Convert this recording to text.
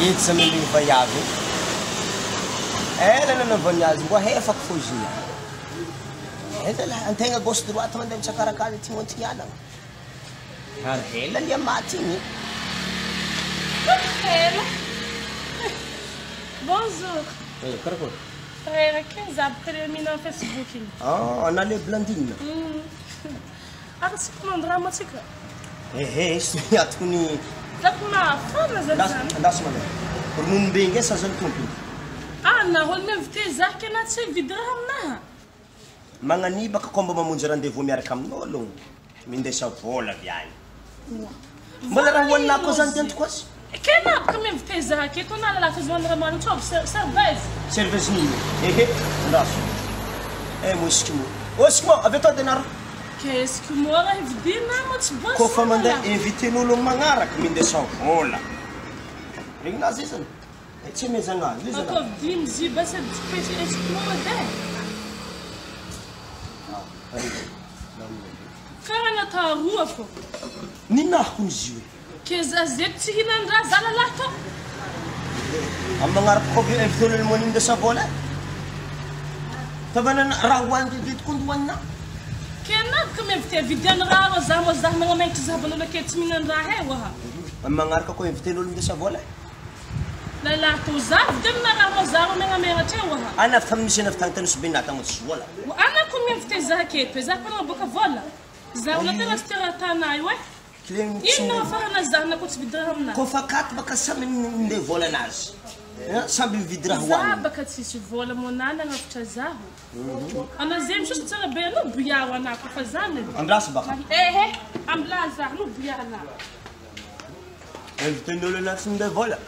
Itsy amy vaiavy. Ela nanavany azy mbo hefako fozia. Ela la antegna gauche droite mandeha mitsakarakara ty montignana. Ary ela lia maty igny. Ela. Bonjour. Karakory? Era quem sabe que ele me no Facebook. Ana le blandine. Ako si kumandra mo tsika. Isso atony. Takuna fana zan. Andaso mana. Ronono be nge sa zany tompony. Na hol me invité zaka na tsy vidra amina. Magnani baka komba mamonjy rendez-vous miaraka amin'olo. Mindesa vola viany. Mbola raha hoanina ko zany tento koa. Kena ko me invité zaka eto na la fazona ramano top serveuse. Serveuse nini? Andaso. Mo iskimo. Ô iskimo, avy atao denaro. Qu'est-ce que moi vidina mo tsy boss. Kofa mandeha invité n'olo magnaraka mindesa vola. Regny nazy izany. Tsy mezana azy. Ako dim ziba sa dipese escroa dai. Karana ta rua fo. Ninako izy io. Keza zeto tsy hinandra zala lato. Am mangarap ko invité n'olo mo mindesa vola. Tabana raha hoandy dito kondoanina. Kena ko me invité vidana raha zamo zahmana maitry zabanolo ke tsy minandra he waha. Am mangaraka ko invité n'olo mindesa vola. La to zav dem na raha zaro menga menga te waha. Ana famisi na ftantana subinata mo vola. Ana ko me invité zake pe zakana boka vola. Zauna tena stera tana iwe. Ino farana zahna ko tsy vidra amna. Ko fakat baka samy nde vola nazy. Samby vidra hoany. Za baka tsisy vola monana ngafitra zaho. Ana zem juste tsara be no buyawa na ko fa zana. Andras baka. Ambla za no buyana. Invité n'olo na nde vola.